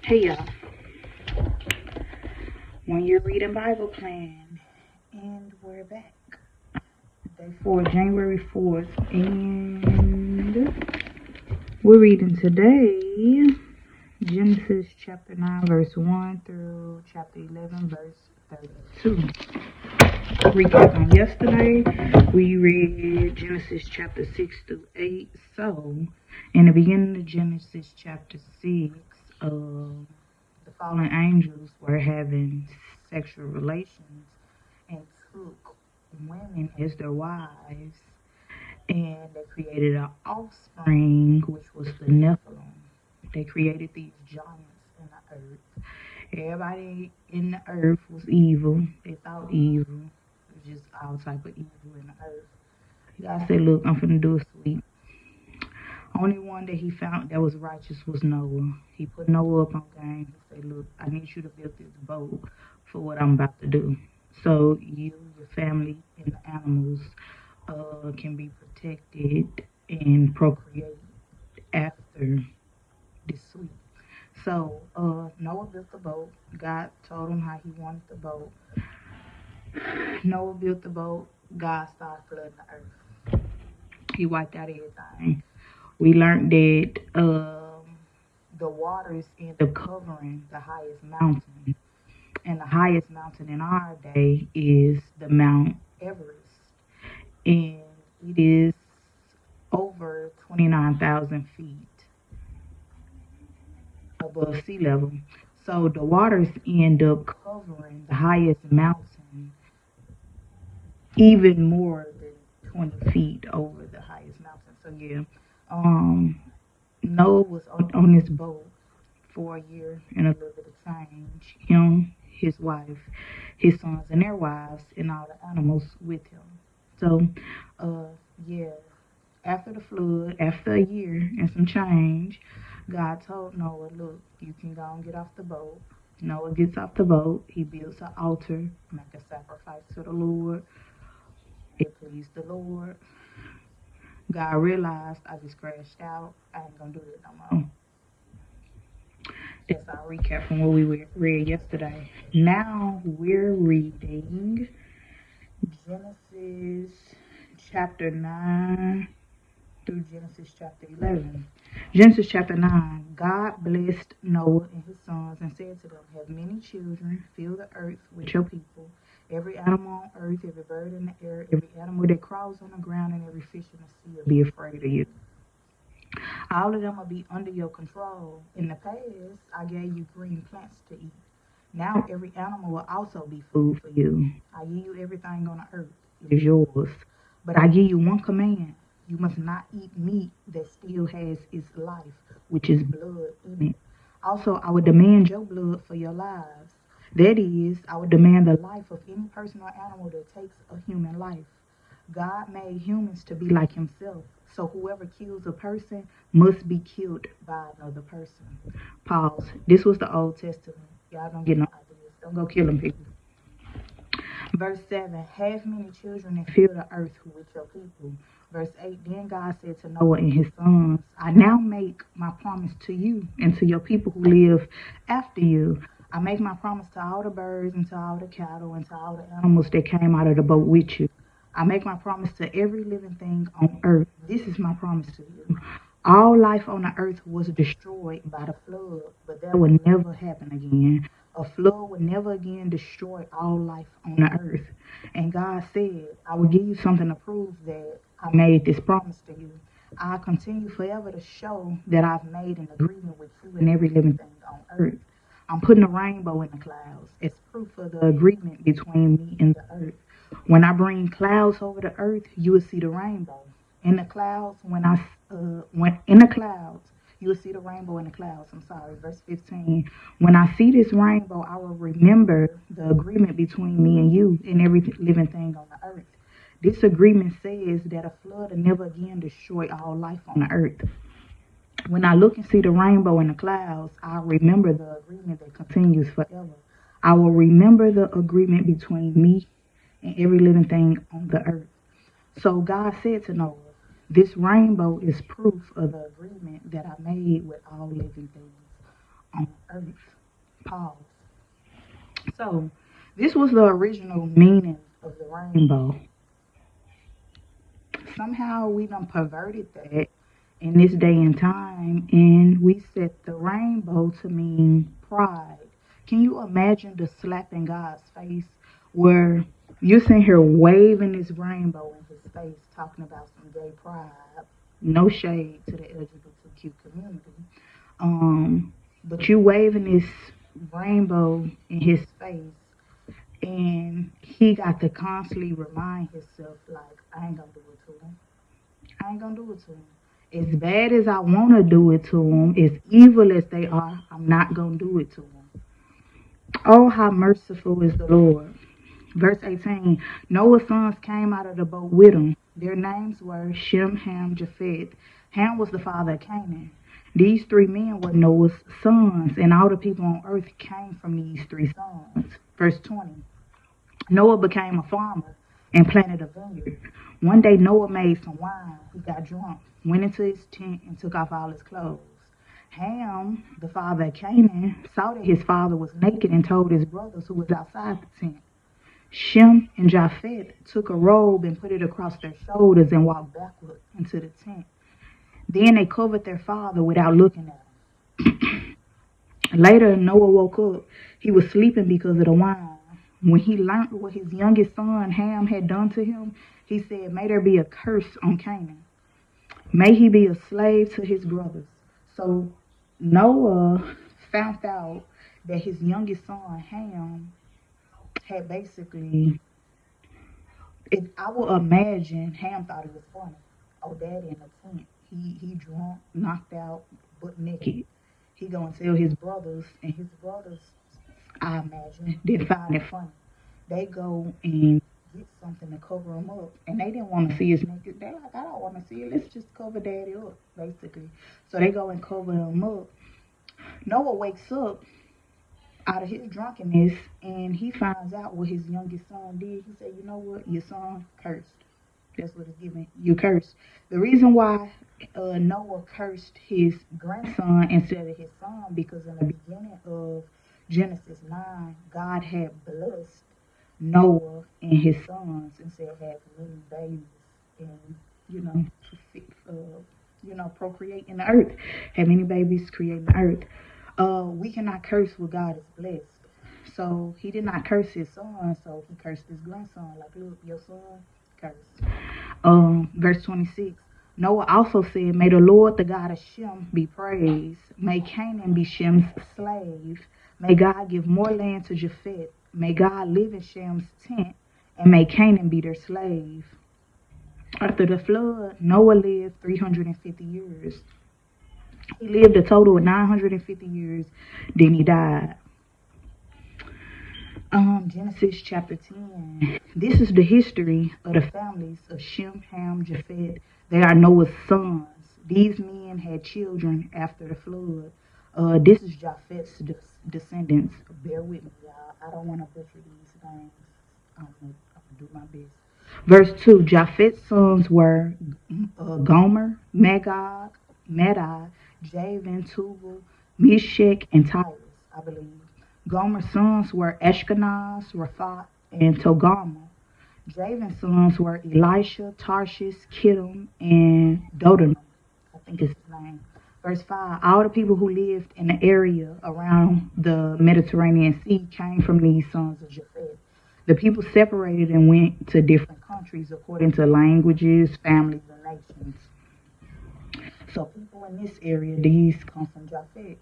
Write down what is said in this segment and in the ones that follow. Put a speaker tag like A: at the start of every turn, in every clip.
A: Hey y'all, when you're reading Bible plan, and we're back. Day 4, January 4th, and we're reading today Genesis chapter 9, verse 1 through chapter 11, verse 32. Recap on yesterday, we read Genesis chapter 6 through 8. So, in the beginning of Genesis chapter 6, the fallen angels were having sexual relations and took women as their wives, and they created an offspring, which was the Nephilim. They created these giants in the earth. Everybody in the earth was evil. They thought evil. It was just all type of evil in the earth. God said, look, I'm finna do a sweep. Only one that he found that was righteous was Noah. He put Noah up on game. He said, look, I need you to build this boat for what I'm about to do. So you, your family, and the animals can be protected and procreate after this sweep. So Noah built the boat. God told him how he wanted the boat. Noah built the boat. God started flooding the earth. He wiped out everything. We learned that the waters ended up covering the highest mountain. And the highest mountain in our day is the Mount Everest. And it is over 29,000 feet above sea level. So the waters end up covering the highest mountain even more than 20 feet over the highest mountain. So yeah, Noah was on this boat for a year and a little bit of change. Him, his wife, his sons and their wives, and all the animals with him. So, yeah, after the flood, after a year and some change, God told Noah, look, you can go and get off the boat. Noah gets off the boat. He builds an altar, make a sacrifice to the Lord. It pleased the Lord. God realized I just crashed out. I ain't gonna do it no more. That's our recap from what we read yesterday. Now we're reading Genesis chapter 9 through Genesis chapter 11. Genesis chapter 9, God blessed Noah and his sons and said to them, have many children, fill the earth with your people. Every animal on earth, every bird in the air, every animal that crawls on the ground, and every fish in the sea will be afraid of you. All of them will be under your control. In the past, I gave you green plants to eat. Now every animal will also be food for you. I give you everything on the earth. It is yours. But I give you one command. You must not eat meat that still has its life, which is blood in it. Also, I will demand your blood for your lives. That is, I will demand the life of any person or animal that takes a human life. God made humans to be like himself. So whoever kills a person must be killed by another person. Pause. This was the Old Testament. Y'all don't get no ideas. Don't go killing people. Verse 7, have many children and fill the earth with your people. Verse 8, then God said to Noah and his sons, I now make my promise to you and to your people who live after you. I make my promise to all the birds and to all the cattle and to all the animals that came out of the boat with you. I make my promise to every living thing on earth. This is my promise to you. All life on the earth was destroyed by the flood, but that will never happen again. A flood will never again destroy all life on the earth. And God said, I will give you something to prove that I made this promise to you. I'll continue forever to show that I've made an agreement with you and every living thing on earth. I'm putting a rainbow in the clouds as proof of the agreement between me and the earth. When I bring clouds over the earth, you will see the rainbow. In the clouds, when in the clouds, you will see the rainbow in the clouds. I'm sorry, verse 15. When I see this rainbow, I will remember the agreement between me and you and every living thing on the earth. This agreement says that a flood will never again destroy all life on the earth. When I look and see the rainbow in the clouds, I'll remember the agreement that continues forever. I will remember the agreement between me and every living thing on the earth. So God said to Noah, this rainbow is proof of the agreement that I made with all living things on earth. Pause. So, this was the original meaning of the rainbow. Somehow we done perverted that in this day and time, and we set the rainbow to mean pride. Can you imagine the slap in God's face where you're sitting here waving this rainbow in his face, talking about some gay pride? No shade to the LGBTQ community. But you waving this rainbow in his face, and he got to constantly remind himself, like, I ain't gonna do it to him. I ain't gonna do it to him. As bad as I want to do it to them, as evil as they are, I'm not gonna do it to them. Oh, how merciful is the Lord. Verse 18, Noah's sons came out of the boat with him. Their names were Shem, Ham, Japheth. Ham was the father of Canaan. These three men were Noah's sons, and all the people on earth came from these three sons. Verse 20, Noah became a farmer and planted a vineyard. One day Noah made some wine. He got drunk, went into his tent, and took off all his clothes. Ham, the father of Canaan, saw that his father was naked and told his brothers who was outside the tent. Shem and Japheth took a robe and put it across their shoulders and walked backward into the tent. Then they covered their father without looking at him. Later, Noah woke up. He was sleeping because of the wine. When he learned what his youngest son Ham had done to him, he said, May there be a curse on Canaan. May he be a slave to his brothers. So Noah found out that his youngest son Ham had basically, I would imagine Ham thought it was funny. Oh, daddy in the tent. He drunk, knocked out, but naked. He gonna tell his brothers, and his brothers, I imagine, didn't find it funny. They go and get something to cover him up, and they didn't want to see his naked. They like, I don't want to see it. Let's just cover daddy up, basically. So they go and cover him up. Noah wakes up out of his drunkenness, and he finds out what his youngest son did. He said, you know what, your son cursed. That's what it's giving. You cursed. The reason why Noah cursed his grandson instead of his son, because in the beginning of Genesis 9, God had blessed Noah and his sons and said have many babies and procreate in the earth, have many babies, create the earth. We cannot curse what God has blessed. So he did not curse his son, so he cursed his grandson. Like, look, your son cursed. Verse 26. Noah also said, May the Lord, the God of Shem, be praised. May Canaan be Shem's slave. May God give more land to Japheth. May God live in Shem's tent, and may Canaan be their slave. After the flood, Noah lived 350 years. He lived a total of 950 years, then he died. Genesis chapter 10. This is the history of the families of Shem, Ham, Japheth. They are Noah's sons. These men had children after the flood. This is Japheth's descendants. Bear with me, y'all. I don't want to butcher these names. I'm going to do my best. Verse 2. Japheth's sons were Gomer, Magog, Madai, Javan, Tubal, Meshach, and Tyrus, I believe. Gomer's sons were Ashkenaz, Raphat, and Togarmah. Javan's sons were Elisha, Tarshish, Kittim, and Dodonam. I think is his name. Verse 5, all the people who lived in the area around the Mediterranean Sea came from these sons of Japheth. The people separated and went to different countries according to languages, families, and nations. So people in this area, these come from Japheth.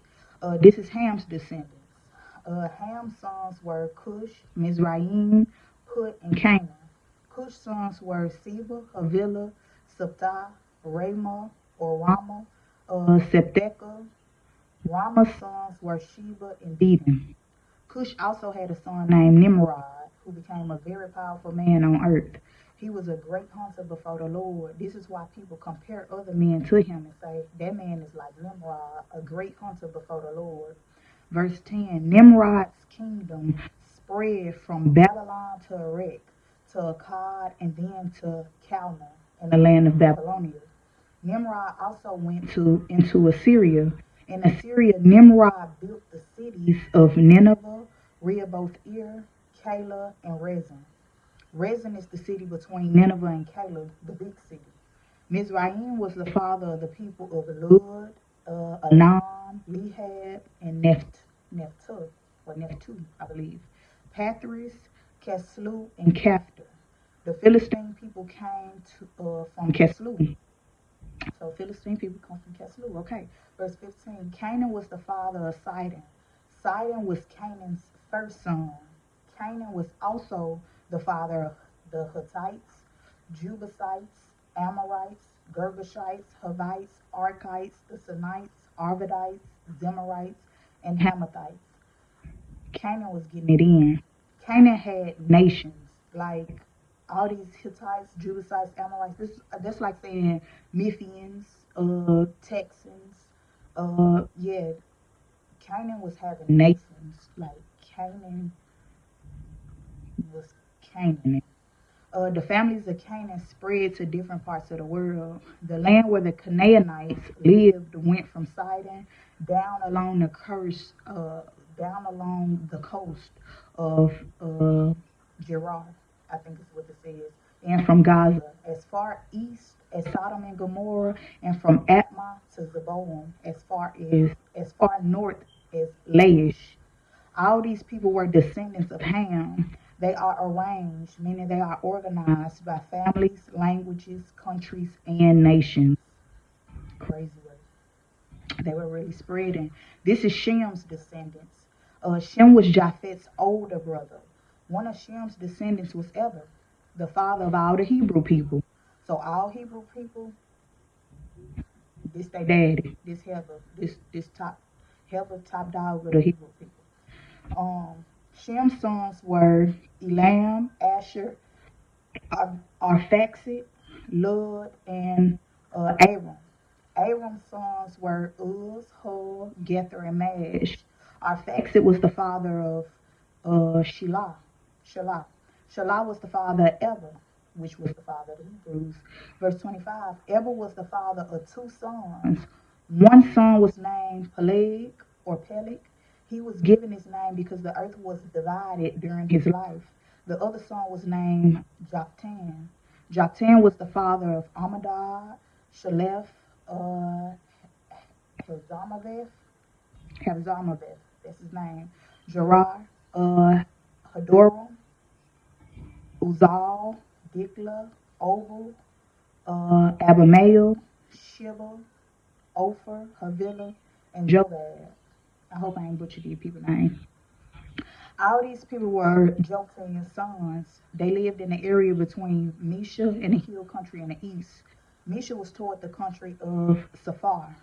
A: This is Ham's descendants. Ham's sons were Cush, Mizraim, Put, and Canaan. Cush's sons were Seba, Havilah, Sabta, Ramah, or Ramah, Septeca. Ramah's sons were Sheba and Dedan. Cush also had a son named Nimrod, who became a very powerful man on earth. He was a great hunter before the Lord. This is why people compare other men to him and say, that man is like Nimrod, a great hunter before the Lord. Verse 10, Nimrod's kingdom spread from Babylon to Erech, to Akkad, and then to Calneh in the land of Babylonia. Nimrod also went into Assyria In Assyria, Nimrod built the cities of Nineveh, Rehoboth-ir, Calah, and Rezin. Rezin is the city between Nineveh and Calah, the big city. Mizraim was the father of the people of Lud, Anam, Lehab, and Nephtu, I believe. Pathris, Keslu, and Kaphtor. The Philistine people came from Keslu. So Philistine people come from Keslu. Okay. Verse 15. Canaan was the father of Sidon. Sidon was Canaan's first son. Canaan was also the father of the Hittites, Jebusites, Amorites, Girgashites, Hivites, Arkites, the Sinites, Arvadites, Zemarites, and Hamathites. Canaan was getting it in. Canaan had nations like all these Hittites, Jebusites, Amorites. That's like saying Mephians, Texans. Yeah, Canaan was having nations. Like Canaan was Canaan. The families of Canaan spread to different parts of the world. The land where the Canaanites lived went from Sidon down along the coast, of Gerar, I think is what it says, and from Gaza as far east as Sodom and Gomorrah, and from Atmah to Zeboim as far north as Laish. All these people were descendants of Ham. They are arranged, meaning they are organized by families, languages, countries, and nations. Crazy way. They were really spreading. This is Shem's descendants. Shem was Japheth's older brother. One of Shem's descendants was Eber, the father of all the Hebrew people. So all Hebrew people, this they daddy, this Heber, this top dog of the Hebrew people. Shem's sons were Elam, Asher, Arphaxad, Lud, and Aram. Aram's sons were Uz, Hul, Gether, and Mash. Arphaxad was the father of Shelah. Shelah. Shelah was the father of Eber, which was the father of the Hebrews. Verse 25, Eber was the father of two sons. One son was named Peleg or Peleg. He was given his name because the earth was divided during his life. The other son was named Joktan. Joktan was the father of Amadad, Shalef, uh, Hazarmaveth, that's his name, Gerar, Hadoram, Uzal, Dikla, Oval, Abimael, Shiva, Ophir, Havilah, and Jobab. I hope I ain't butchered these people's names. All these people were Joktan's sons. They lived in the area between Mesha and the hill country in the east. Mesha was toward the country of Safar.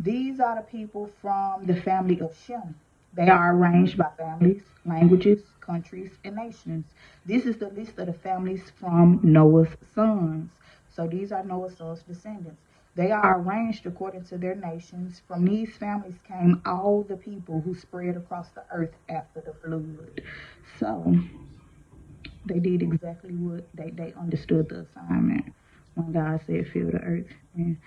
A: These are the people from the family of Shem. They are arranged by families, languages, countries, and nations. This is the list of the families from Noah's sons. So these are Noah's sons' descendants. They are arranged according to their nations. From these families came all the people who spread across the earth after the flood. So they did exactly what they understood the assignment when God said, fill the earth. And,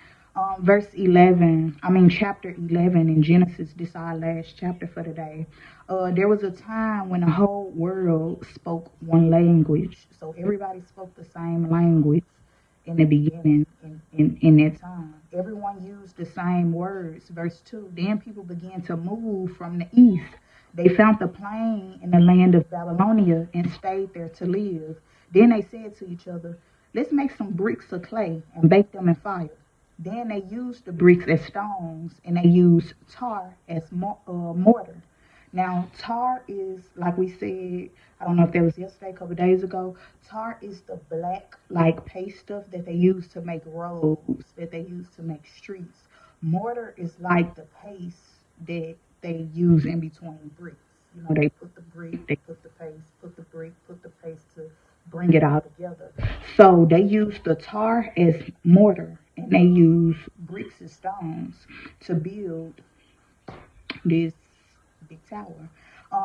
A: chapter 11 in Genesis, this is our last chapter for today. There was a time when the whole world spoke one language. So everybody spoke the same language in the beginning, in that time. Everyone used the same words. Verse 2, then people began to move from the east. They found the plain in the land of Babylonia and stayed there to live. Then they said to each other, let's make some bricks of clay and bake them in fire. Then they used the bricks as stones, and they used tar as mortar. Now, tar is, like we said, I don't know if that was yesterday, a couple of days ago, tar is the black, like, paste stuff that they use to make roads, that they use to make streets. Mortar is like the paste that they use in between bricks. You know, they put the brick, they put the paste, put the brick, put the paste to bring it all together. So they use the tar as mortar, and they use bricks as stones to build this big tower.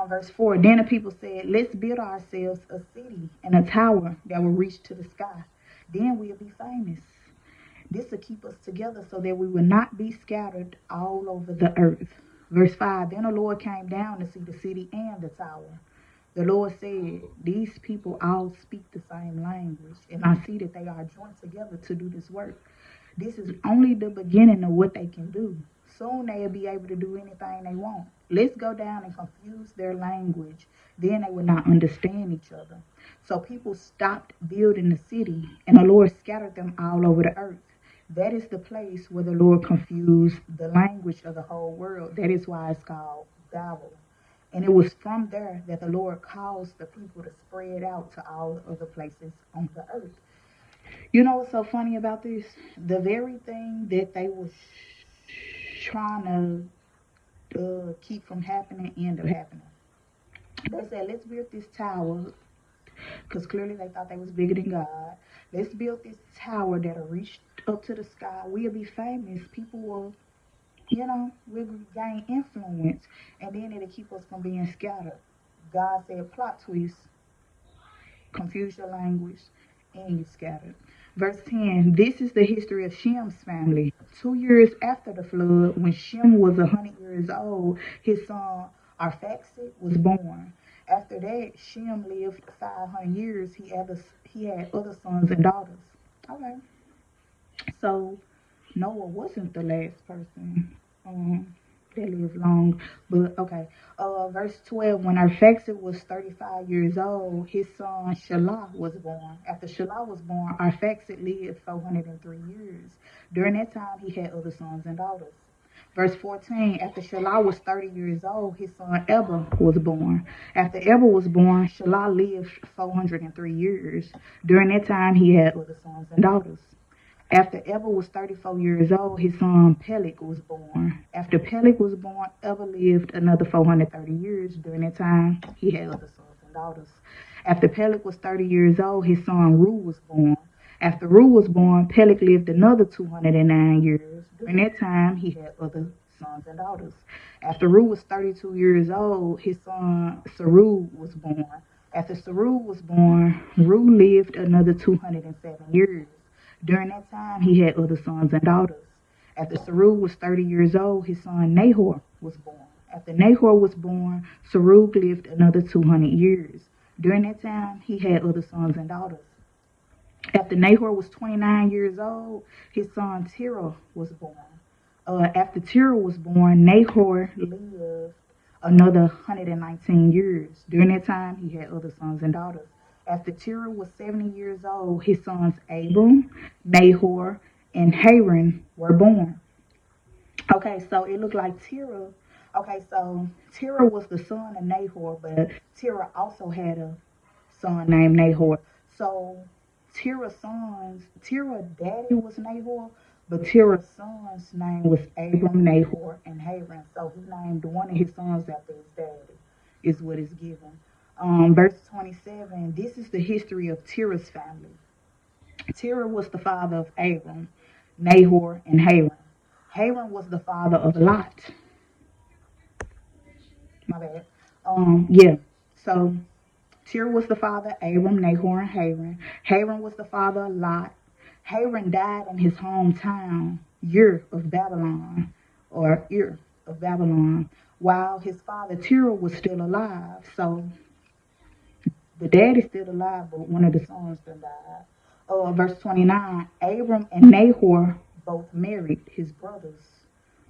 A: Verse 4, then the people said, let's build ourselves a city and a tower that will reach to the sky. Then we'll be famous. This will keep us together so that we will not be scattered all over the earth. Verse 5, then the Lord came down to see the city and the tower. The Lord said, these people all speak the same language, and I see that they are joined together to do this work. This is only the beginning of what they can do. Soon they'll be able to do anything they want. Let's go down and confuse their language. Then they will not understand each other. So people stopped building the city, and the Lord scattered them all over the earth. That is the place where the Lord confused the language of the whole world. That is why it's called Babel. And it was from there that the Lord caused the people to spread out to all the other places on the earth. You know what's so funny about this? The very thing that they was trying to keep from happening ended up happening. They said, let's build this tower, because clearly they thought they was bigger than God. Let's build this tower that'll reach up to the sky. We'll be famous. People will, we'll gain influence. And then it'll keep us from being scattered. God said, plot twist, confuse your language, and you scattered. Verse 10, this is the history of Shem's family. 2 years after the flood, when Shem was 100 years old, his son Arphaxad was born. After that, Shem lived 500 years. He had other sons and daughters. Okay. So Noah wasn't the last person that lived long. But okay. Verse 12, when Arphaxad was 35 years old, his son Shelah was born. After Shelah was born, Arphaxad lived 403 years. During that time, he had other sons and daughters. Verse 14, after Shelah was 30 years old, his son Eber was born. After Eber was born, Shelah lived 403 years. During that time, he had other sons and daughters. After Eber was 34 years old, his son Peleg was born. After Peleg was born, Eber lived another 430 years. During that time, he had other sons and daughters. After Peleg was 30 years old, his son Ru was born. After Ru was born, Peleg lived another 209 years. During that time, he had other sons and daughters. After Ru was 32 years old, his son Serug was born. After Serug was born, Ru lived another 207 years. During that time, he had other sons and daughters. After Serug was 30 years old, his son Nahor was born. After Nahor was born, Serug lived another 200 years. During that time, he had other sons and daughters. After Nahor was 29 years old, his son Terah was born. After Terah was born, Nahor lived another 119 years. During that time, he had other sons and daughters. After Terah was 70 years old, his sons Abram, Nahor, and Haran were born. Okay, so it looked like Terah. Okay, so Terah was the son of Nahor, but Terah also had a son named Nahor. So Terah's daddy was Nahor, but Terah's son's name was Abram, Nahor, and Haran. So he named one of his sons after his daddy, is what is given. Verse 27, this is the history of Terah's family. Terah was the father of Abram, Nahor, and Haran. Haran was the father of Lot. My bad. Yeah. So Terah was the father of Abram, Nahor, and Haran. Haran was the father of Lot. Haran died in his hometown, Ur of Babylon, while his father Terah was still alive. So the daddy's still alive, but one of the sons still died. Verse 29, Abram and Nahor both married his brothers.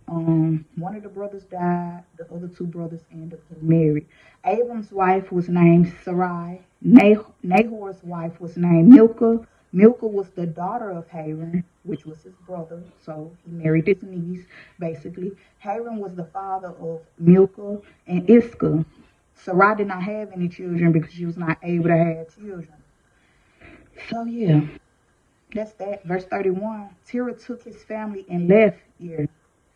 A: One of the brothers died, the other two brothers ended up getting married. Abram's wife was named Sarai. Nahor's wife was named Milcah. Milcah was the daughter of Haran, which was his brother, so he married his niece, basically. Haran was the father of Milcah and Iscah. Sarai did not have any children because she was not able to have children. So yeah, that's that. Verse 31, Terah took his family and left Ur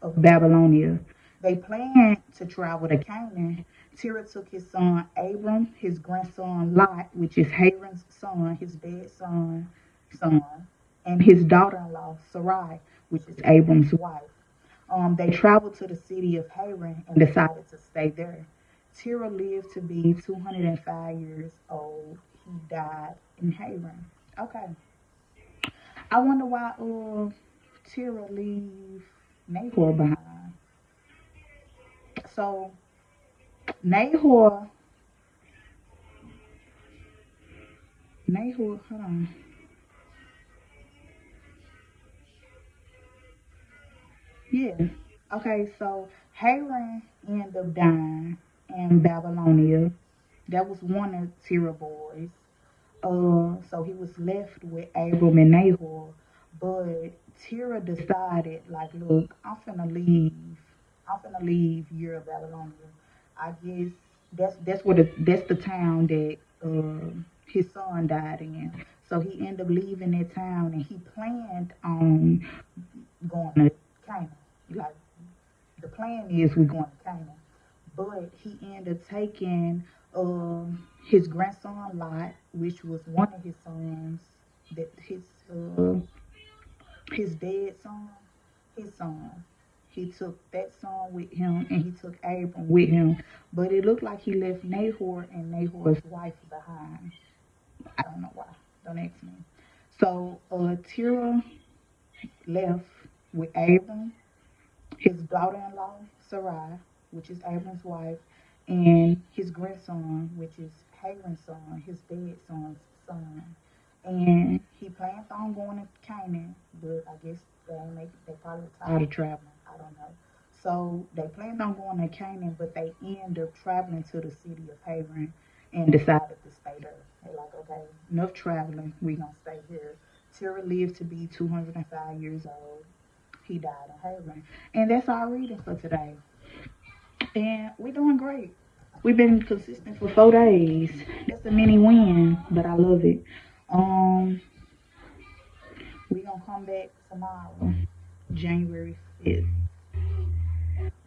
A: of Babylonia. They planned to travel to Canaan. Terah took his son Abram, his grandson Lot, which is Haran's son, his dead son, and his daughter-in-law Sarai, which is Abram's wife. They traveled to the city of Haran and decided to stay there. Terah lived to be 205 years old. He died in Haran. Okay. I wonder why Terah leave Nahor behind. So Nahor, hold on. Yeah. Okay, so Haran ended up dying in Babylonia. That was one of Terah boys. So he was left with Abram and Nahor. But Terah decided, like, look, I'm finna leave Europe, Babylonia. I guess that's the town that his son died in. So he ended up leaving that town, and he planned on going to Canaan. Like, the plan is we're going to Canaan. But he ended up taking his grandson Lot, which was one of his sons, that uh, his dead son, his son. He took that son with him, and he took Abram with him. But it looked like he left Nahor and Nahor's wife behind. I don't know why. Don't ask me. So Terah left with Abram, his daughter-in-law Sarai, which is Abram's wife, and his grandson, which is Haran's son, his dead son's son. And he planned on going to Canaan, but I guess they probably tired of traveling. I don't know. So they planned on going to Canaan, but they ended up traveling to the city of Haran and decided to stay there. They're like, okay, enough traveling, we gonna stay here. Terah lived to be 205 years old. He died in Haran. And that's our reading for today. And we're doing great. We've been consistent for 4 days. That's a mini win, but I love it. We're gonna come back tomorrow, January 5th.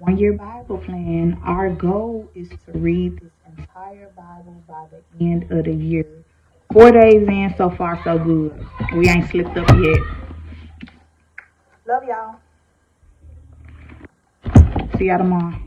A: 1 year Bible plan. Our goal is to read this entire Bible by the end of the year. 4 days in, so far so good. We ain't slipped up yet. Love y'all. See y'all tomorrow.